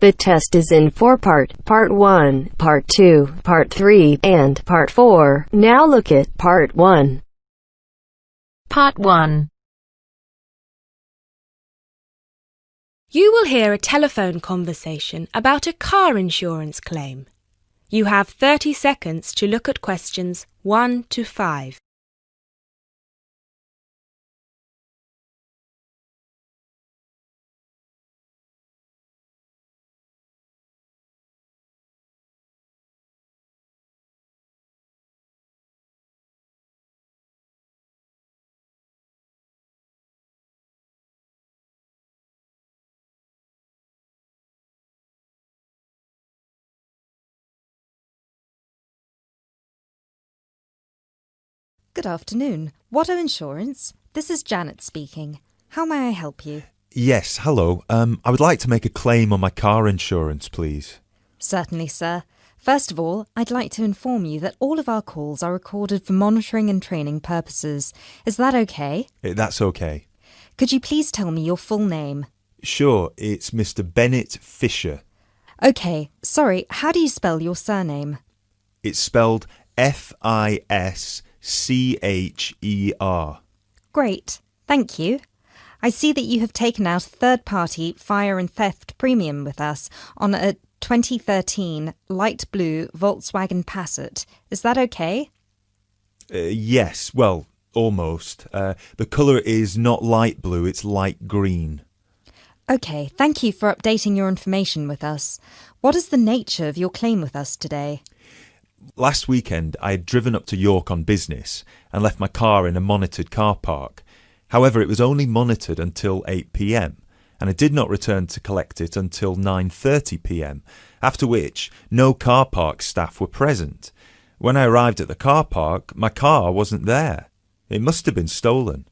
The test is in 4-part, Part 1, Part 2, Part 3, and Part 4. Now look at Part 1. Part 1. You will hear a telephone conversation about a car insurance claim. You have 30 seconds to look at questions 1 to 5. Good afternoon. Watto Insurance. This is Janet speaking. How may I help you? Yes, hello. I would like to make a claim on my car insurance, please. Certainly, sir. First of all, I'd like to inform you that all of our calls are recorded for monitoring and training purposes. Is that okay? That's okay. Could you please tell me your full name? Sure, it's Mr. Bennett Fisher. Okay, sorry, how do you spell your surname? It's spelled Fischer. Great, thank you. I see that you have taken out a third-party fire and theft premium with us on a 2013 light blue Volkswagen Passat. Is that okay? Yes, well, almost. The colour is not light blue, it's light green. Okay, thank you for updating your information with us. What is the nature of your claim with us today? Last weekend, I had driven up to York on business and left my car in a monitored car park. However, it was only monitored until 8 p.m, and I did not return to collect it until 9:30 p.m, after which no car park staff were present. When I arrived at the car park, my car wasn't there. It must have been stolen.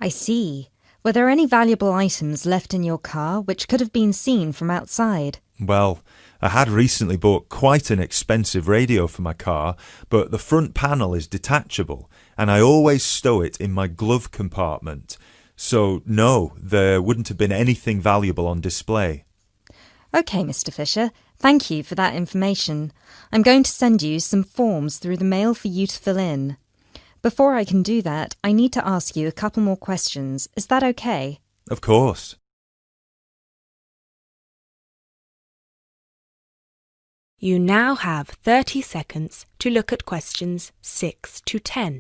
I see. Were there any valuable items left in your car which could have been seen from outside? Well, I had recently bought quite an expensive radio for my car, but the front panel is detachable, and I always stow it in my glove compartment. So, no, there wouldn't have been anything valuable on display. Okay, Mr. Fisher, thank you for that information. I'm going to send you some forms through the mail for you to fill in. Before I can do that, I need to ask you a couple more questions. Is that okay? Of course. You now have 30 seconds to look at questions 6 to 10.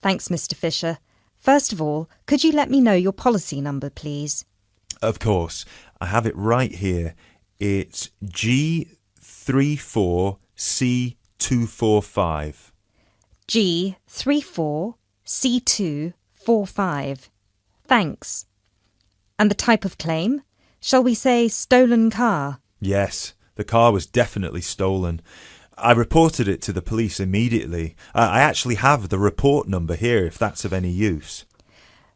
Thanks, Mr. Fisher. First of all, could you let me know your policy number, please? Of course. I have it right here. It's G34C245. G34C245. Thanks. And the type of claim? Shall we say stolen car? Yes, the car was definitely stolen. I reported it to the police immediately. I actually have the report number here if that's of any use.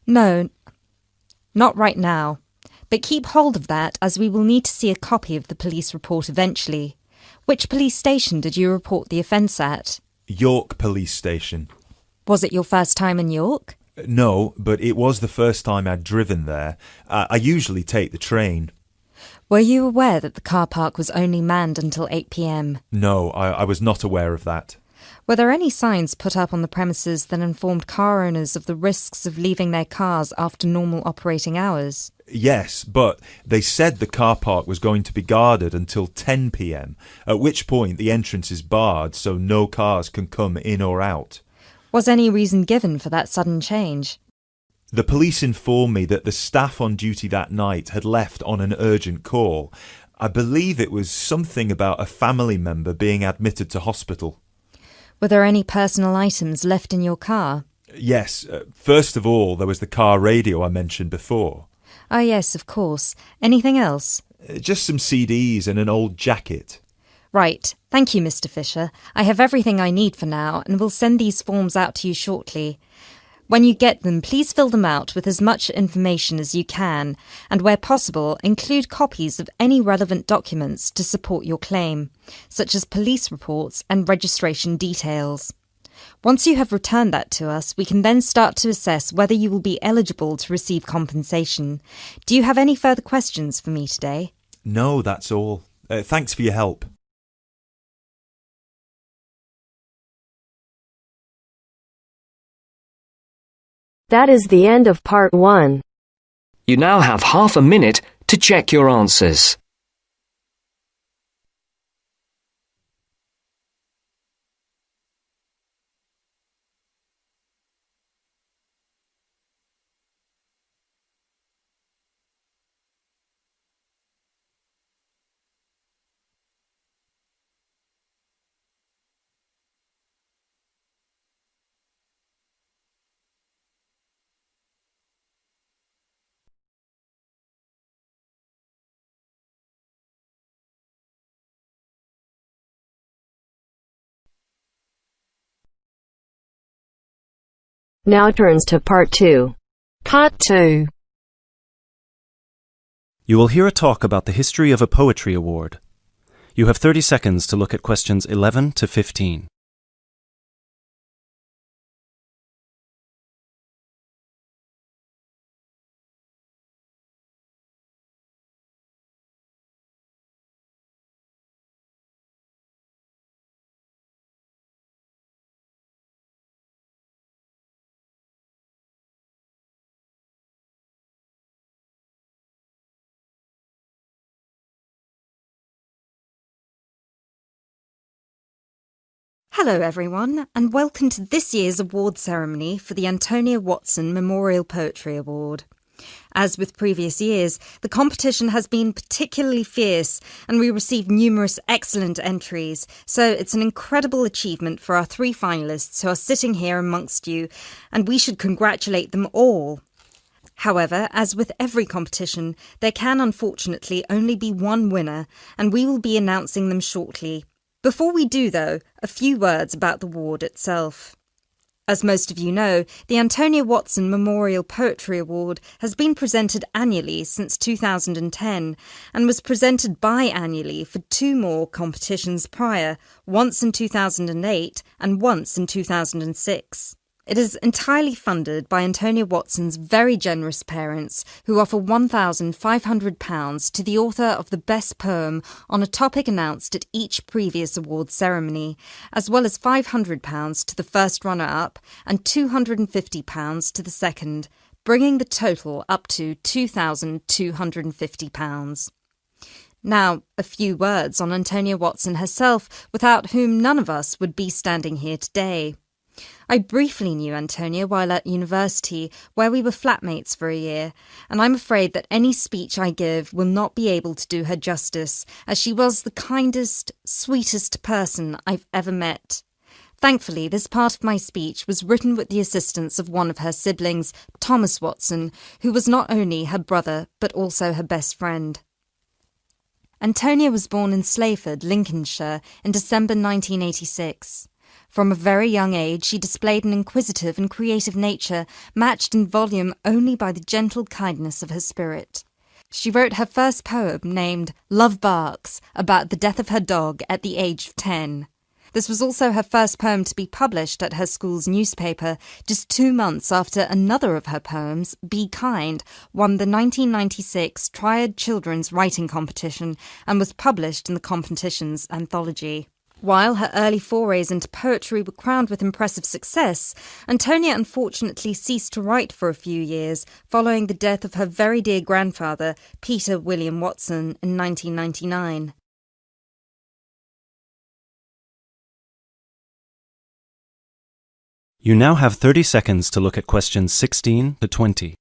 No, not right now. But keep hold of that as we will need to see a copy of the police report eventually. Which police station did you report the offence at? York Police Station. Was it your first time in York? No, but it was the first time I'd driven there. I usually take the train. Were you aware that the car park was only manned until 8 p.m? No, I was not aware of that. Were there any signs put up on the premises that informed car owners of the risks of leaving their cars after normal operating hours? Yes, but they said the car park was going to be guarded until 10 p.m, at which point the entrance is barred so no cars can come in or out. Was any reason given for that sudden change? The police informed me that the staff on duty that night had left on an urgent call. I believe it was something about a family member being admitted to hospital. Were there any personal items left in your car? Yes, first of all there was the car radio I mentioned before. Oh yes, of course. Anything else? Just some CDs and an old jacket. Right. Thank you, Mr. Fisher. I have everything I need for now and will send these forms out to you shortly. When you get them, please fill them out with as much information as you can, and where possible, include copies of any relevant documents to support your claim, such as police reports and registration details. Once you have returned that to us, we can then start to assess whether you will be eligible to receive compensation. Do you have any further questions for me today? No, that's all. Thanks for your help. That is the end of part 1. You now have half a minute to check your answers. Now turns to part 2. Part 2. You will hear a talk about the history of a poetry award. You have 30 seconds to look at questions 11 to 15. Hello everyone, and welcome to this year's award ceremony for the Antonia Watson Memorial Poetry Award. As with previous years, the competition has been particularly fierce and we received numerous excellent entries, so it's an incredible achievement for our 3 finalists who are sitting here amongst you, and we should congratulate them all. However, as with every competition, there can unfortunately only be one winner, and we will be announcing them shortly. Before we do, though, a few words about the award itself. As most of you know, the Antonia Watson Memorial Poetry Award has been presented annually since 2010 and was presented biannually for 2 more competitions prior, once in 2008 and once in 2006. It is entirely funded by Antonia Watson's very generous parents, who offer £1,500 to the author of the best poem on a topic announced at each previous award ceremony, as well as £500 to the first runner-up and £250 to the second, bringing the total up to £2,250. Now, a few words on Antonia Watson herself, without whom none of us would be standing here today. I briefly knew Antonia while at university, where we were flatmates for a year, and I'm afraid that any speech I give will not be able to do her justice, as she was the kindest, sweetest person I've ever met. Thankfully, this part of my speech was written with the assistance of one of her siblings, Thomas Watson, who was not only her brother, but also her best friend. Antonia was born in Slayford, Lincolnshire, in December 1986. From a very young age, she displayed an inquisitive and creative nature, matched in volume only by the gentle kindness of her spirit. She wrote her first poem, named Love Barks, about the death of her dog at the age of 10. This was also her first poem to be published at her school's newspaper, just 2 months after another of her poems, Be Kind, won the 1996 Triad Children's Writing Competition and was published in the competition's anthology. While her early forays into poetry were crowned with impressive success, Antonia unfortunately ceased to write for a few years following the death of her very dear grandfather, Peter William Watson, in 1999. You now have 30 seconds to look at questions 16 to 20.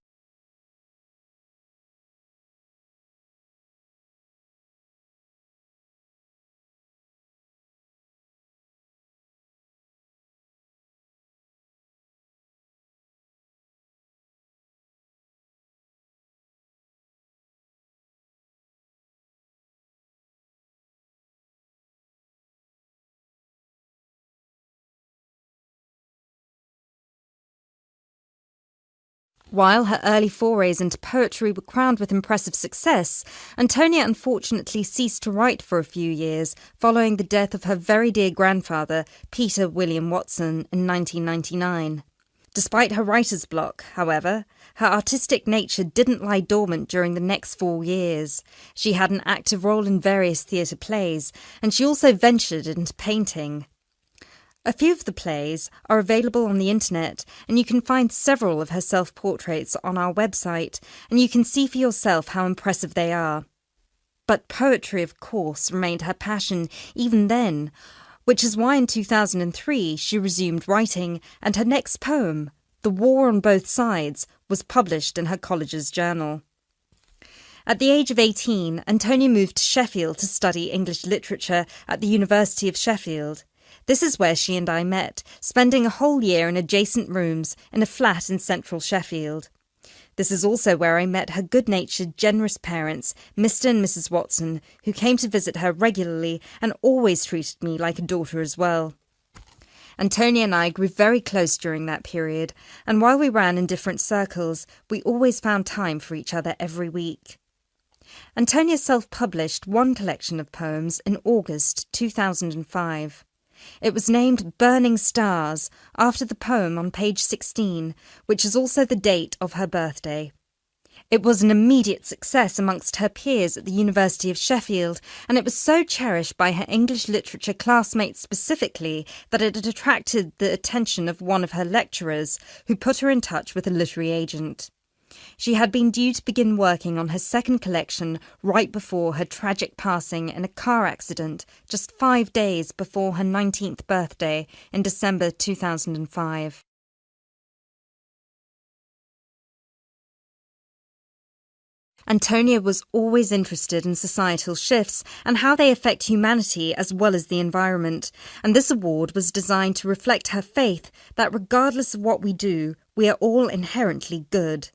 While her early forays into poetry were crowned with impressive success, Antonia unfortunately ceased to write for a few years following the death of her very dear grandfather, Peter William Watson, in 1999. Despite her writer's block, however, her artistic nature didn't lie dormant during the next 4 years. She had an active role in various theatre plays, and she also ventured into painting. A few of the plays are available on the internet, and you can find several of her self-portraits on our website, and you can see for yourself how impressive they are. But poetry, of course, remained her passion even then, which is why in 2003 she resumed writing, and her next poem, The War on Both Sides, was published in her college's journal. At the age of 18, Antonia moved to Sheffield to study English literature at the University of Sheffield. This is where she and I met, spending a whole year in adjacent rooms in a flat in central Sheffield. This is also where I met her good-natured, generous parents, Mr. and Mrs. Watson, who came to visit her regularly and always treated me like a daughter as well. Antonia and I grew very close during that period, and while we ran in different circles, we always found time for each other every week. Antonia self-published one collection of poems in August 2005. It was named Burning Stars, after the poem on page 16, which is also the date of her birthday. It was an immediate success amongst her peers at the University of Sheffield, and it was so cherished by her English literature classmates specifically that it had attracted the attention of one of her lecturers, who put her in touch with a literary agent. She had been due to begin working on her second collection right before her tragic passing in a car accident just 5 days before her 19th birthday in December 2005. Antonia was always interested in societal shifts and how they affect humanity as well as the environment, and this award was designed to reflect her faith that regardless of what we do, we are all inherently good.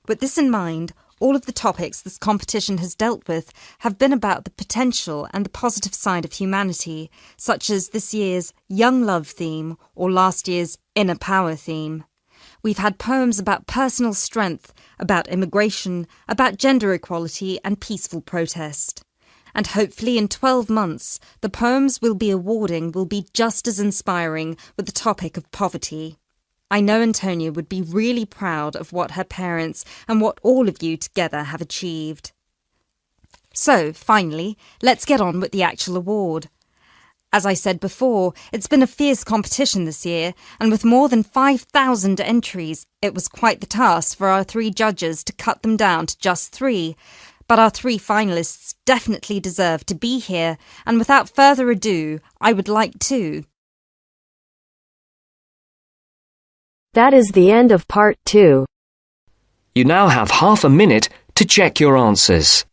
With this in mind, all of the topics this competition has dealt with have been about the potential and the positive side of humanity, such as this year's Young Love theme or last year's Inner Power theme. We've had poems about personal strength, about immigration, about gender equality and peaceful protest. And hopefully in 12 months, the poems we'll be awarding will be just as inspiring with the topic of poverty. I know Antonia would be really proud of what her parents and what all of you together have achieved. So, finally, let's get on with the actual award. As I said before, it's been a fierce competition this year, and with more than 5,000 entries, it was quite the task for our 3 judges to cut them down to just 3. But our 3 finalists definitely deserve to be here, and without further ado, I would like to... That is the end of part 2. You now have half a minute to check your answers.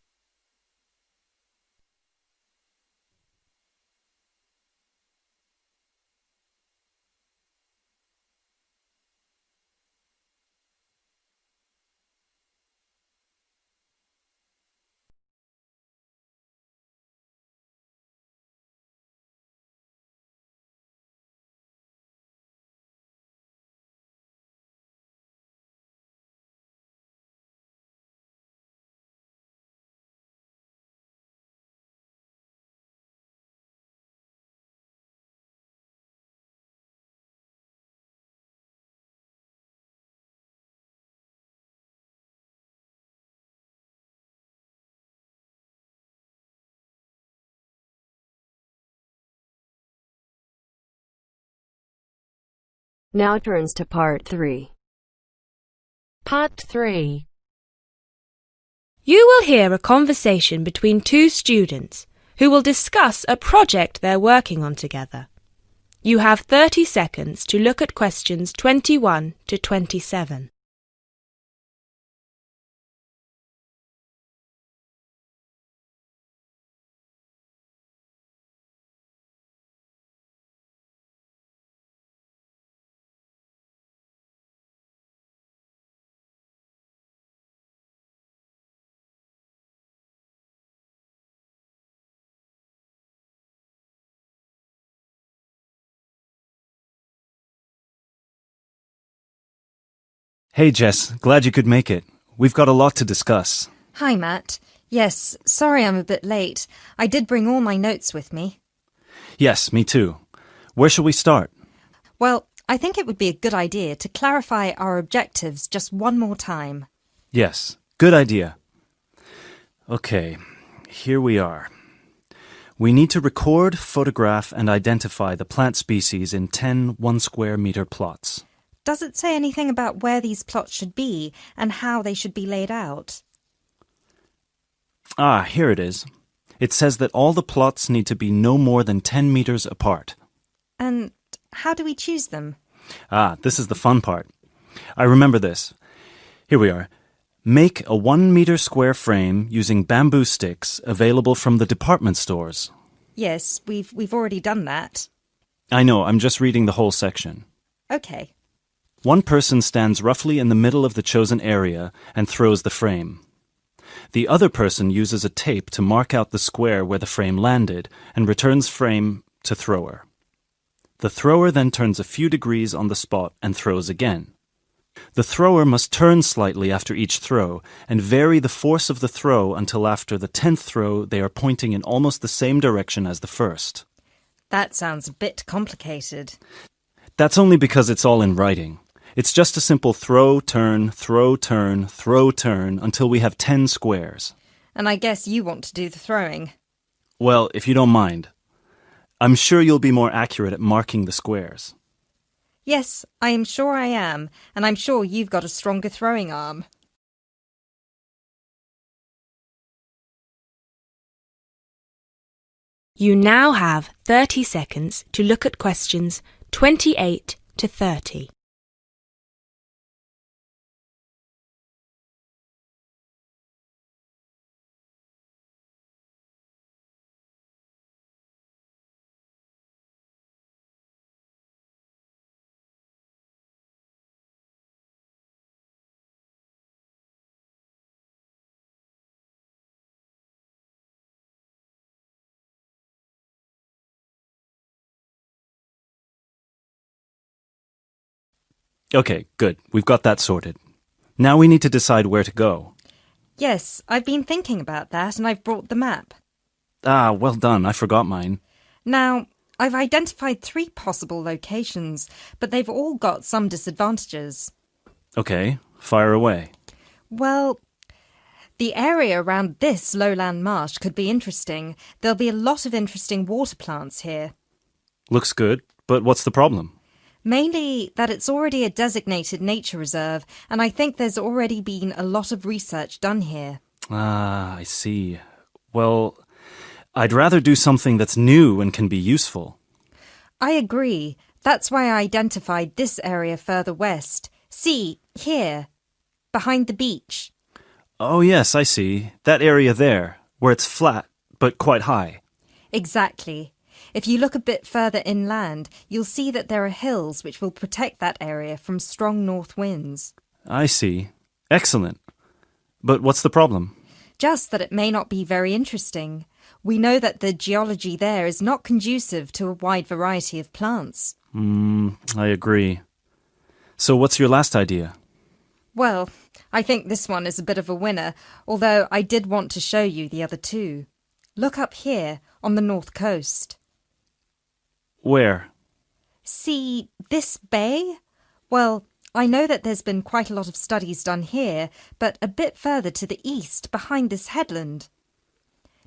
Now turns to part 3. Part 3. You will hear a conversation between 2 students who will discuss a project they're working on together. You have 30 seconds to look at questions 21 to 27. Hey, Jess. Glad you could make it. We've got a lot to discuss. Hi, Matt. Yes, sorry I'm a bit late. I did bring all my notes with me. Yes, me too. Where shall we start? Well, I think it would be a good idea to clarify our objectives just one more time. Yes, good idea. Okay, here we are. We need to record, photograph, and identify the plant species in 10 1-square-meter plots. Does it say anything about where these plots should be and how they should be laid out? Ah, here it is. It says that all the plots need to be no more than 10 meters apart. And how do we choose them? Ah, this is the fun part. I remember this. Here we are. Make a 1-meter square frame using bamboo sticks available from the department stores. Yes, we've already done that. I know, I'm just reading the whole section. Okay. One person stands roughly in the middle of the chosen area and throws the frame. The other person uses a tape to mark out the square where the frame landed and returns frame to thrower. The thrower then turns a few degrees on the spot and throws again. The thrower must turn slightly after each throw and vary the force of the throw until after the 10th throw they are pointing in almost the same direction as the first. That sounds a bit complicated. That's only because it's all in writing. It's just a simple throw, turn, throw, turn, throw, turn until we have 10 squares. And I guess you want to do the throwing. Well, if you don't mind. I'm sure you'll be more accurate at marking the squares. Yes, I am sure I am, and I'm sure you've got a stronger throwing arm. You now have 30 seconds to look at questions 28 to 30. Okay, good. We've got that sorted. Now we need to decide where to go. Yes, I've been thinking about that and I've brought the map. Ah, well done. I forgot mine. Now, I've identified 3 possible locations, but they've all got some disadvantages. Okay, fire away. Well, the area around this lowland marsh could be interesting. There'll be a lot of interesting water plants here. Looks good, but what's the problem? Mainly that it's already a designated nature reserve, and I think there's already been a lot of research done here. Ah, I see. Well, I'd rather do something that's new and can be useful. I agree. That's why I identified this area further west. See, here, behind the beach. Oh, yes, I see. That area there, where it's flat, but quite high. Exactly. If you look a bit further inland, you'll see that there are hills which will protect that area from strong north winds. I see. Excellent. But what's the problem? Just that it may not be very interesting. We know that the geology there is not conducive to a wide variety of plants. I agree. So what's your last idea? Well, I think this one is a bit of a winner, although I did want to show you the other 2. Look up here, on the north coast. Where? See this bay? Well, I know that there's been quite a lot of studies done here, but a bit further to the east, behind this headland.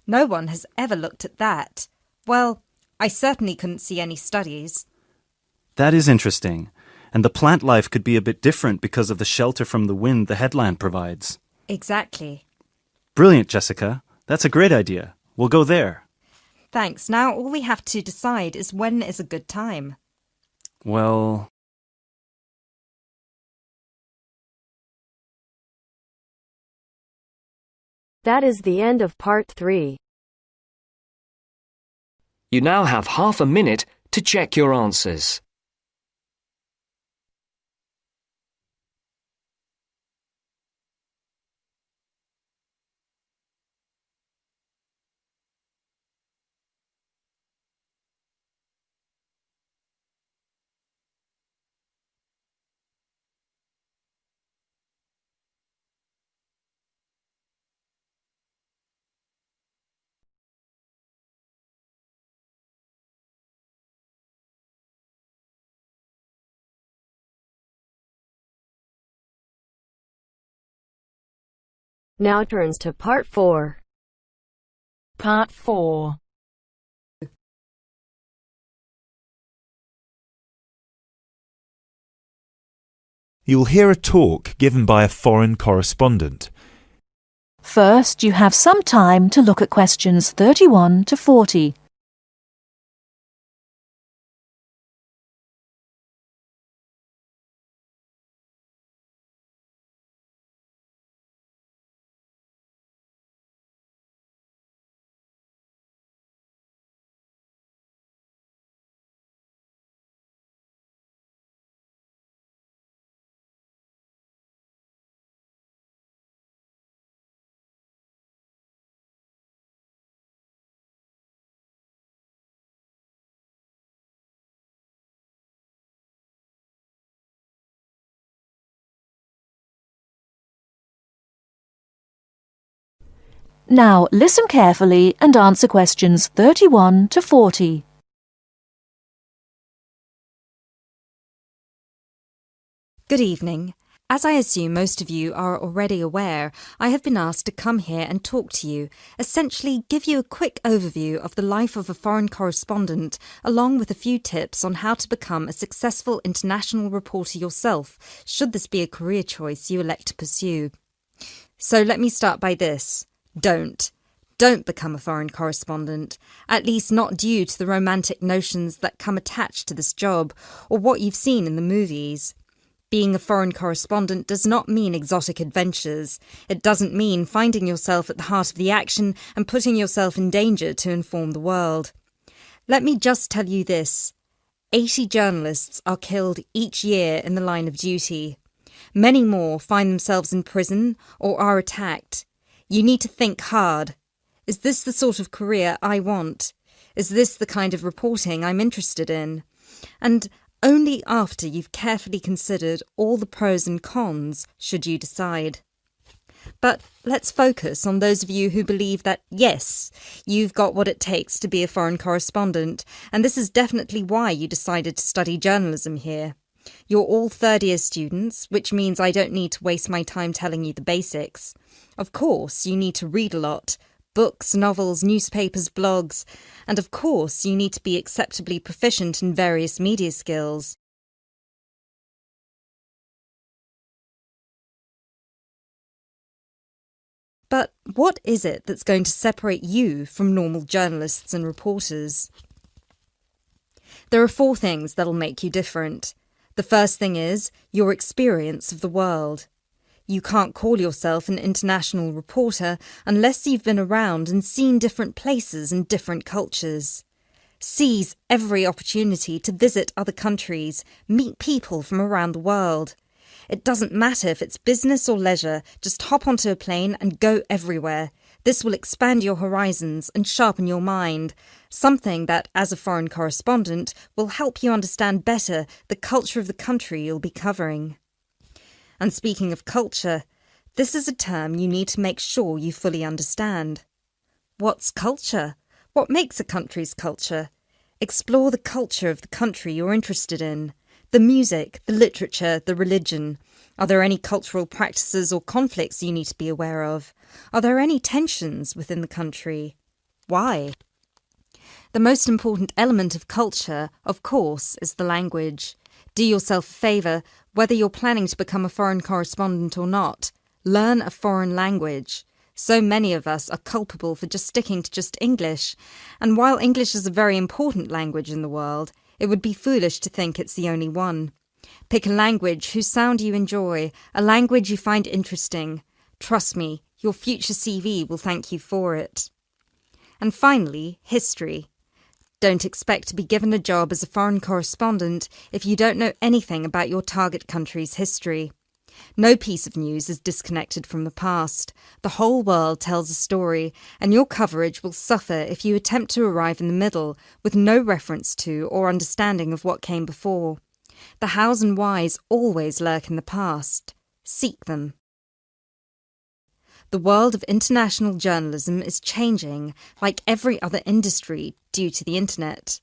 No one has ever looked at that. Well, I certainly couldn't see any studies. That is interesting. And the plant life could be a bit different because of the shelter from the wind the headland provides. Exactly. Brilliant, Jessica. That's a great idea. We'll go there. Thanks. Now all we have to decide is when is a good time. Well... That is the end of part 3. You now have half a minute to check your answers. Now turns to Part 4. Part 4. You'll hear a talk given by a foreign correspondent. First, you have some time to look at questions 31 to 40. Now, listen carefully and answer questions 31 to 40. Good evening. As I assume most of you are already aware, I have been asked to come here and talk to you, essentially give you a quick overview of the life of a foreign correspondent, along with a few tips on how to become a successful international reporter yourself, should this be a career choice you elect to pursue. So let me start by this. Don't become a foreign correspondent, at least not due to the romantic notions that come attached to this job, or what you've seen in the movies. Being a foreign correspondent does not mean exotic adventures. It doesn't mean finding yourself at the heart of the action and putting yourself in danger to inform the world. Let me just tell you this. 80 journalists are killed each year in the line of duty. Many more find themselves in prison or are attacked. You need to think hard. Is this the sort of career I want? Is this the kind of reporting I'm interested in? And only after you've carefully considered all the pros and cons should you decide. But let's focus on those of you who believe that, yes, you've got what it takes to be a foreign correspondent, and this is definitely why you decided to study journalism here. You're all third-year students, which means I don't need to waste my time telling you the basics. Of course, you need to read a lot. Books, novels, newspapers, blogs, and of course you need to be acceptably proficient in various media skills. But what is it that's going to separate you from normal journalists and reporters? There are 4 things that'll make you different. The first thing is your experience of the world. You can't call yourself an international reporter unless you've been around and seen different places and different cultures. Seize every opportunity to visit other countries, meet people from around the world. It doesn't matter if it's business or leisure, just hop onto a plane and go everywhere. This will expand your horizons and sharpen your mind, something that, as a foreign correspondent, will help you understand better the culture of the country you'll be covering. And speaking of culture, this is a term you need to make sure you fully understand. What's culture? What makes a country's culture? Explore the culture of the country you're interested in. The music, the literature, the religion. Are there any cultural practices or conflicts you need to be aware of? Are there any tensions within the country? Why? The most important element of culture, of course, is the language. Do yourself a favour, whether you're planning to become a foreign correspondent or not. Learn a foreign language. So many of us are culpable for just sticking to just English, and while English is a very important language in the world, it would be foolish to think it's the only one. Pick a language whose sound you enjoy, a language you find interesting. Trust me, your future CV will thank you for it. And finally, history. Don't expect to be given a job as a foreign correspondent if you don't know anything about your target country's history. No piece of news is disconnected from the past. The whole world tells a story, and your coverage will suffer if you attempt to arrive in the middle with no reference to or understanding of what came before. The hows and whys always lurk in the past. Seek them. The world of international journalism is changing, like every other industry, due to the internet.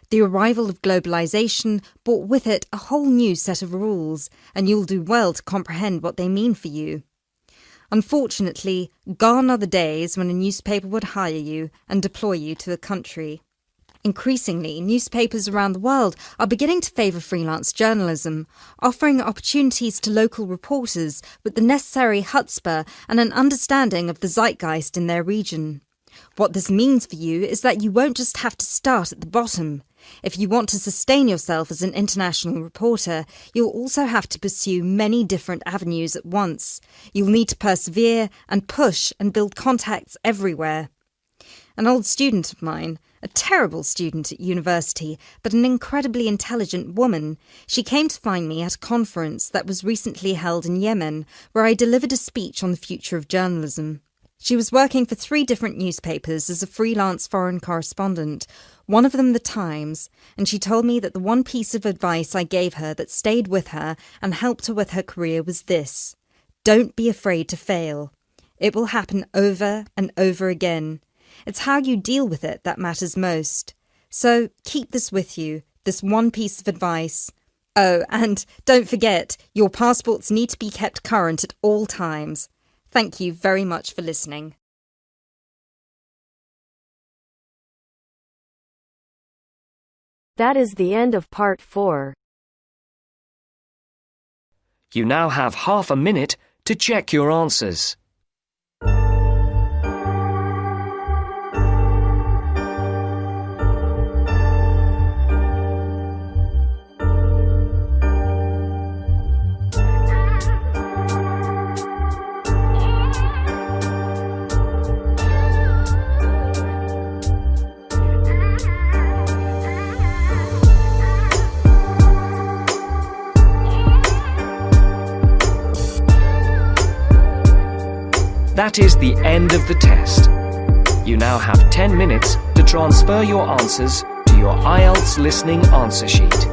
The arrival of globalization brought with it a whole new set of rules, and you'll do well to comprehend what they mean for you. Unfortunately, gone are the days when a newspaper would hire you and deploy you to a country. Increasingly, newspapers around the world are beginning to favour freelance journalism, offering opportunities to local reporters with the necessary chutzpah and an understanding of the zeitgeist in their region. What this means for you is that you won't just have to start at the bottom. If you want to sustain yourself as an international reporter, you'll also have to pursue many different avenues at once. You'll need to persevere and push and build contacts everywhere. An old student of mine, a terrible student at university, but an incredibly intelligent woman, she came to find me at a conference that was recently held in Yemen, where I delivered a speech on the future of journalism. She was working for 3 different newspapers as a freelance foreign correspondent, one of them The Times, and she told me that the one piece of advice I gave her that stayed with her and helped her with her career was this: don't be afraid to fail. It will happen over and over again. It's how you deal with it that matters most. So keep this with you, this one piece of advice. Oh, and don't forget, your passports need to be kept current at all times. Thank you very much for listening. That is the end of part 4. You now have half a minute to check your answers. That is the end of the test. You now have 10 minutes to transfer your answers to your IELTS listening answer sheet.